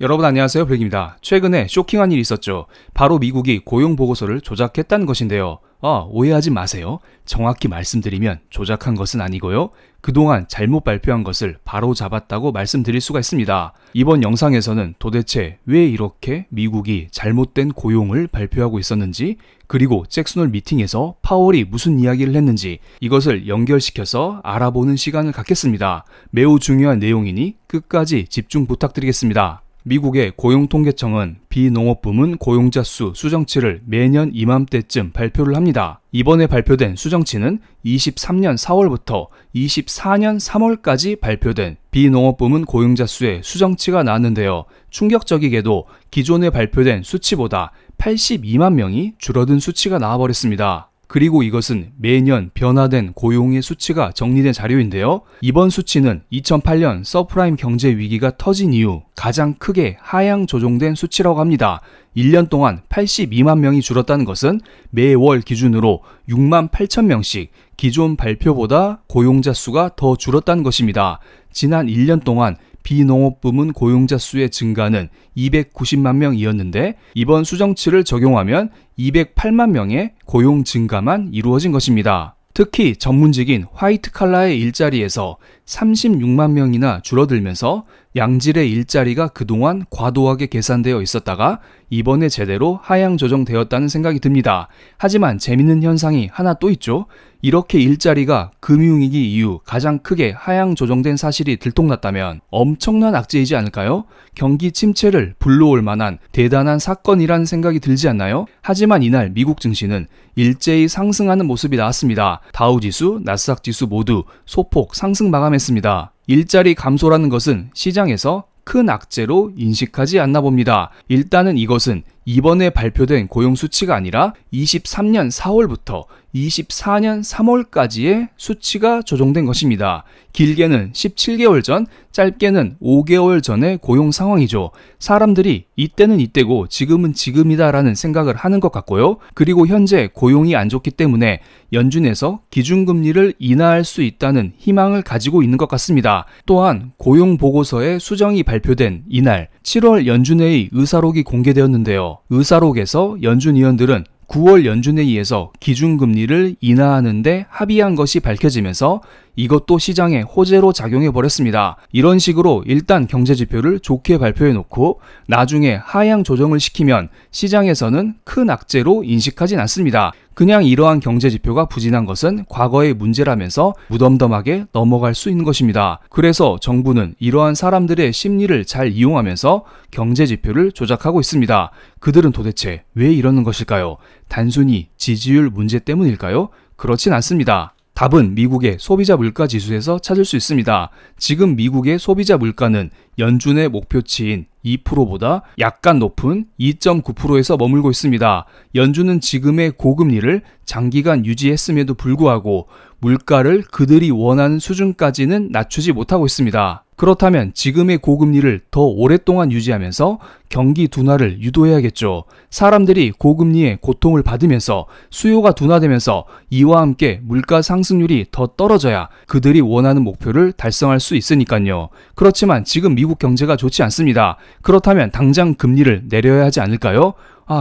여러분 안녕하세요, 블랙입니다. 최근에 쇼킹한 일이 있었죠. 바로 미국이 고용보고서를 조작했다는 것인데요. 오해하지 마세요. 정확히 말씀드리면 조작한 것은 아니고요. 그동안 잘못 발표한 것을 바로 잡았다고 말씀드릴 수가 있습니다. 이번 영상에서는 도대체 왜 이렇게 미국이 잘못된 고용을 발표하고 있었는지, 그리고 잭슨홀 미팅에서 파월이 무슨 이야기를 했는지 이것을 연결시켜서 알아보는 시간을 갖겠습니다. 매우 중요한 내용이니 끝까지 집중 부탁드리겠습니다. 미국의 고용통계청은 비농업 부문 고용자 수 수정치를 매년 이맘때쯤 발표를 합니다. 이번에 발표된 수정치는 23년 4월부터 24년 3월까지 발표된 비농업 부문 고용자 수의 수정치가 나왔는데요. 충격적이게도 기존에 발표된 수치보다 82만 명이 줄어든 수치가 나와버렸습니다. 그리고 이것은 매년 변화된 고용의 수치가 정리된 자료인데요. 이번 수치는 2008년 서프라임 경제 위기가 터진 이후 가장 크게 하향 조정된 수치라고 합니다. 1년 동안 82만 명이 줄었다는 것은 매월 기준으로 6만 8천 명씩 기존 발표보다 고용자 수가 더 줄었다는 것입니다. 지난 1년 동안 비농업 부문 고용자 수의 증가는 290만 명이었는데 이번 수정치를 적용하면 208만 명의 고용 증가만 이루어진 것입니다. 특히 전문직인 화이트 칼라의 일자리에서 36만 명이나 줄어들면서 양질의 일자리가 그동안 과도하게 계산되어 있었다가 이번에 제대로 하향 조정되었다는 생각이 듭니다. 하지만 재밌는 현상이 하나 또 있죠. 이렇게 일자리가 금융위기 이후 가장 크게 하향 조정된 사실이 들통났다면 엄청난 악재이지 않을까요? 경기 침체를 불러올 만한 대단한 사건이란 생각이 들지 않나요? 하지만 이날 미국 증시는 일제히 상승하는 모습이 나왔습니다. 다우지수, 나스닥지수 모두 소폭 상승 마감했습니다. 일자리 감소라는 것은 시장에서 큰 악재로 인식하지 않나 봅니다. 일단은 이것은 이번에 발표된 고용 수치가 아니라 23년 4월부터 24년 3월까지의 수치가 조정된 것입니다. 길게는 17개월 전, 짧게는 5개월 전의 고용 상황이죠. 사람들이 이때는 이때고 지금은 지금이다라는 생각을 하는 것 같고요. 그리고 현재 고용이 안 좋기 때문에 연준에서 기준금리를 인하할 수 있다는 희망을 가지고 있는 것 같습니다. 또한 고용보고서의 수정이 발표된 이날 7월 연준회의 의사록이 공개되었는데요. 의사록에서 연준 위원들은 9월 연준회의에서 기준금리를 인하하는데 합의한 것이 밝혀지면서 이것도 시장에 호재로 작용해버렸습니다. 이런 식으로 일단 경제지표를 좋게 발표해놓고 나중에 하향 조정을 시키면 시장에서는 큰 악재로 인식하진 않습니다. 그냥 이러한 경제지표가 부진한 것은 과거의 문제라면서 무덤덤하게 넘어갈 수 있는 것입니다. 그래서 정부는 이러한 사람들의 심리를 잘 이용하면서 경제지표를 조작하고 있습니다. 그들은 도대체 왜 이러는 것일까요? 단순히 지지율 문제 때문일까요? 그렇진 않습니다. 답은 미국의 소비자 물가 지수에서 찾을 수 있습니다. 지금 미국의 소비자 물가는 연준의 목표치인 2%보다 약간 높은 2.9%에서 머물고 있습니다. 연준은 지금의 고금리를 장기간 유지했음에도 불구하고 물가를 그들이 원하는 수준까지는 낮추지 못하고 있습니다. 그렇다면 지금의 고금리를 더 오랫동안 유지하면서 경기 둔화를 유도해야겠죠. 사람들이 고금리에 고통을 받으면서 수요가 둔화되면서 이와 함께 물가 상승률이 더 떨어져야 그들이 원하는 목표를 달성할 수 있으니까요. 그렇지만 지금 미국 경제가 좋지 않습니다. 그렇다면 당장 금리를 내려야 하지 않을까요?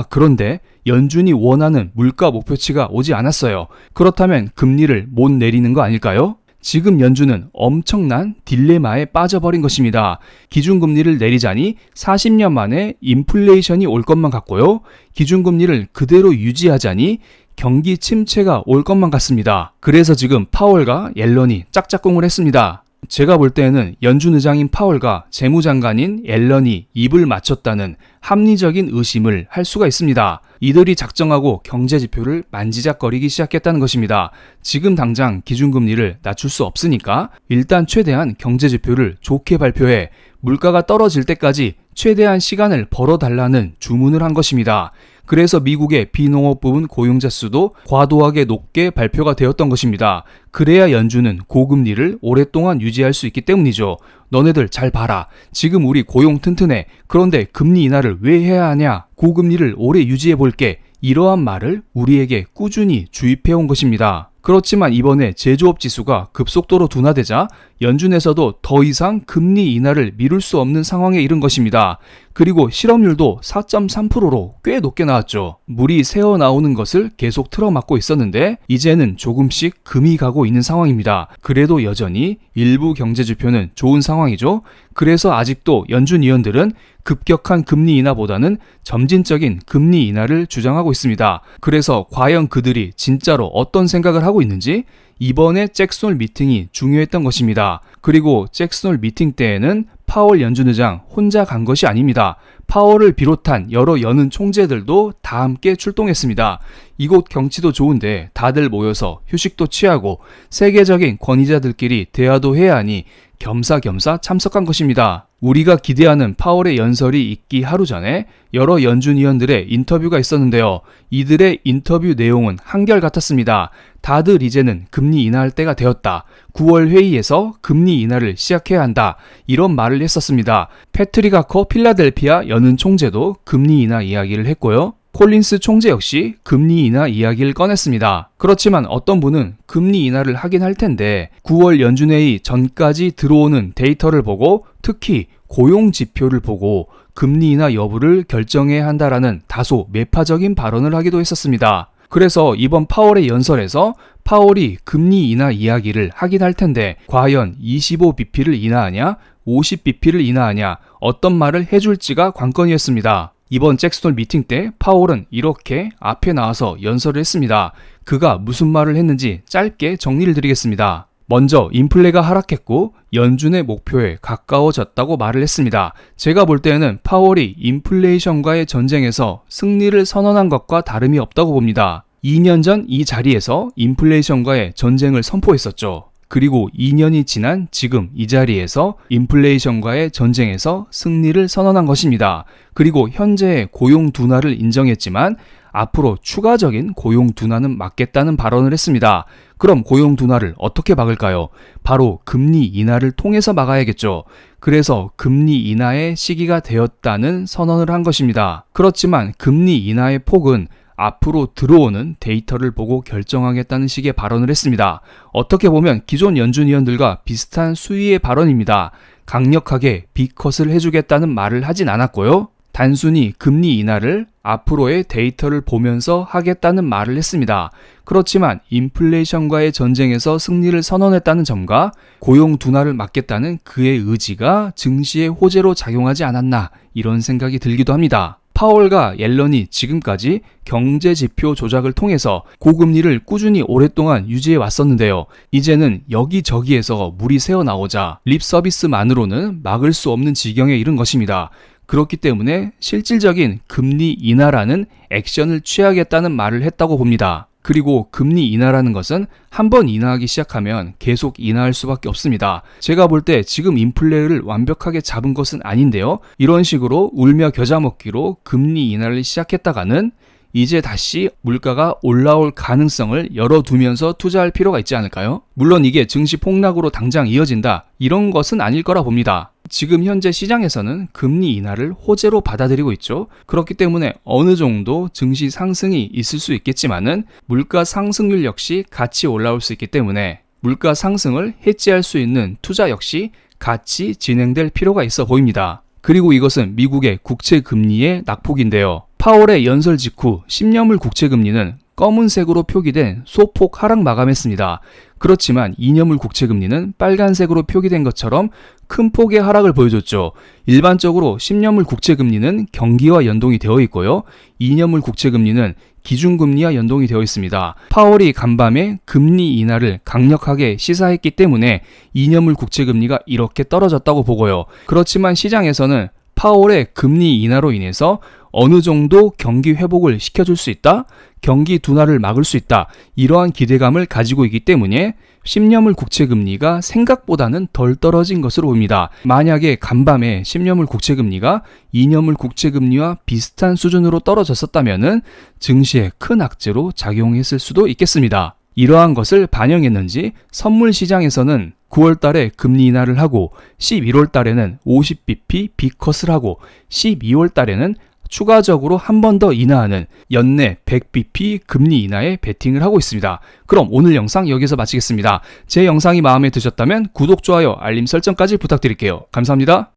그런데 연준이 원하는 물가 목표치가 오지 않았어요. 그렇다면 금리를 못 내리는 거 아닐까요? 지금 연준은 엄청난 딜레마에 빠져버린 것입니다. 기준금리를 내리자니 40년 만에 인플레이션이 올 것만 같고요. 기준금리를 그대로 유지하자니 경기 침체가 올 것만 같습니다. 그래서 지금 파월과 옐런이 짝짝꿍을 했습니다. 제가 볼 때는 연준 의장인 파월과 재무장관인 옐런이 입을 맞췄다는 합리적인 의심을 할 수가 있습니다. 이들이 작정하고 경제지표를 만지작거리기 시작했다는 것입니다. 지금 당장 기준금리를 낮출 수 없으니까 일단 최대한 경제지표를 좋게 발표해 물가가 떨어질 때까지 최대한 시간을 벌어달라는 주문을 한 것입니다. 그래서 미국의 비농업 부문 고용자 수도 과도하게 높게 발표가 되었던 것입니다. 그래야 연준은 고금리를 오랫동안 유지할 수 있기 때문이죠. 너네들 잘 봐라. 지금 우리 고용 튼튼해. 그런데 금리 인하를 왜 해야 하냐? 고금리를 오래 유지해 볼게. 이러한 말을 우리에게 꾸준히 주입해온 것입니다. 그렇지만 이번에 제조업 지수가 급속도로 둔화되자 연준에서도 더 이상 금리 인하를 미룰 수 없는 상황에 이른 것입니다. 그리고 실업률도 4.3%로 꽤 높게 나왔죠. 물이 새어나오는 것을 계속 틀어막고 있었는데 이제는 조금씩 금이 가고 있는 상황입니다. 그래도 여전히 일부 경제지표는 좋은 상황이죠. 그래서 아직도 연준 위원들은 급격한 금리 인하보다는 점진적인 금리 인하를 주장하고 있습니다. 그래서 과연 그들이 진짜로 어떤 생각을 하고 있는지 이번에 잭슨 홀 미팅이 중요했던 것입니다. 그리고 잭슨 홀 미팅 때에는 파월 연준 의장 혼자 간 것이 아닙니다. 파월을 비롯한 여러 연은 총재들도 다 함께 출동했습니다. 이곳 경치도 좋은데 다들 모여서 휴식도 취하고 세계적인 권위자들끼리 대화도 해야 하니 겸사겸사 참석한 것입니다. 우리가 기대하는 파월의 연설이 있기 하루 전에 여러 연준 위원들의 인터뷰가 있었는데요. 이들의 인터뷰 내용은 한결같았습니다. 다들 이제는 금리 인하할 때가 되었다. 9월 회의에서 금리 인하를 시작해야 한다. 이런 말을 했었습니다. 패트릭 아커 필라델피아 연은 총재도 금리 인하 이야기를 했고요. 콜린스 총재 역시 금리 인하 이야기를 꺼냈습니다. 그렇지만 어떤 분은 금리 인하를 하긴 할 텐데 9월 연준회의 전까지 들어오는 데이터를 보고 특히 고용 지표를 보고 금리 인하 여부를 결정해야 한다라는 다소 매파적인 발언을 하기도 했었습니다. 그래서 이번 파월의 연설에서 파월이 금리 인하 이야기를 하긴 할 텐데 과연 25bp를 인하하냐 50bp를 인하하냐 어떤 말을 해줄지가 관건이었습니다. 이번 잭슨 홀 미팅 때 파월은 이렇게 앞에 나와서 연설을 했습니다. 그가 무슨 말을 했는지 짧게 정리를 드리겠습니다. 먼저 인플레가 하락했고 연준의 목표에 가까워졌다고 말을 했습니다. 제가 볼 때는 파월이 인플레이션과의 전쟁에서 승리를 선언한 것과 다름이 없다고 봅니다. 2년 전 이 자리에서 인플레이션과의 전쟁을 선포했었죠. 그리고 2년이 지난 지금 이 자리에서 인플레이션과의 전쟁에서 승리를 선언한 것입니다. 그리고 현재의 고용 둔화를 인정했지만 앞으로 추가적인 고용 둔화는 막겠다는 발언을 했습니다. 그럼 고용 둔화를 어떻게 막을까요? 바로 금리 인하를 통해서 막아야겠죠. 그래서 금리 인하의 시기가 되었다는 선언을 한 것입니다. 그렇지만 금리 인하의 폭은 앞으로 들어오는 데이터를 보고 결정하겠다는 식의 발언을 했습니다. 어떻게 보면 기존 연준 위원들과 비슷한 수위의 발언입니다. 강력하게 B컷을 해주겠다는 말을 하진 않았고요. 단순히 금리 인하를 앞으로의 데이터를 보면서 하겠다는 말을 했습니다. 그렇지만 인플레이션과의 전쟁에서 승리를 선언했다는 점과 고용 둔화를 막겠다는 그의 의지가 증시의 호재로 작용하지 않았나 이런 생각이 들기도 합니다. 파월과 옐런이 지금까지 경제지표 조작을 통해서 고금리를 꾸준히 오랫동안 유지해 왔었는데요. 이제는 여기저기에서 물이 새어나오자 립 서비스만으로는 막을 수 없는 지경에 이른 것입니다. 그렇기 때문에 실질적인 금리 인하라는 액션을 취하겠다는 말을 했다고 봅니다. 그리고 금리 인하라는 것은 한 번 인하하기 시작하면 계속 인하할 수밖에 없습니다. 제가 볼 때 지금 인플레를 완벽하게 잡은 것은 아닌데요. 이런 식으로 울며 겨자 먹기로 금리 인하를 시작했다가는 이제 다시 물가가 올라올 가능성을 열어두면서 투자할 필요가 있지 않을까요? 물론 이게 증시 폭락으로 당장 이어진다 이런 것은 아닐 거라 봅니다. 지금 현재 시장에서는 금리 인하를 호재로 받아들이고 있죠. 그렇기 때문에 어느 정도 증시 상승이 있을 수 있겠지만은 물가 상승률 역시 같이 올라올 수 있기 때문에 물가 상승을 해지할 수 있는 투자 역시 같이 진행될 필요가 있어 보입니다. 그리고 이것은 미국의 국채 금리의 낙폭인데요. 파월의 연설 직후 10년물 국채 금리는 검은색으로 표기된 소폭 하락 마감했습니다. 그렇지만 2년물 국채 금리는 빨간색으로 표기된 것처럼 큰 폭의 하락을 보여줬죠. 일반적으로 10년물 국채 금리는 경기와 연동이 되어 있고요. 2년물 국채 금리는 기준금리와 연동이 되어 있습니다. 파월이 간밤에 금리 인하를 강력하게 시사했기 때문에 2년물 국채 금리가 이렇게 떨어졌다고 보고요. 그렇지만 시장에서는 파월의 금리 인하로 인해서 어느 정도 경기 회복을 시켜줄 수 있다? 경기 둔화를 막을 수 있다. 이러한 기대감을 가지고 있기 때문에 10년물 국채금리가 생각보다는 덜 떨어진 것으로 봅니다. 만약에 간밤에 10년물 국채금리가 2년물 국채금리와 비슷한 수준으로 떨어졌었다면 증시에 큰 악재로 작용했을 수도 있겠습니다. 이러한 것을 반영했는지 선물 시장에서는 9월 달에 금리 인하를 하고 11월 달에는 50bp B컷을 하고 12월 달에는 추가적으로 한 번 더 인하하는 연내 100bp 금리 인하에 베팅을 하고 있습니다. 그럼 오늘 영상 여기서 마치겠습니다. 제 영상이 마음에 드셨다면 구독, 좋아요, 알림 설정까지 부탁드릴게요. 감사합니다.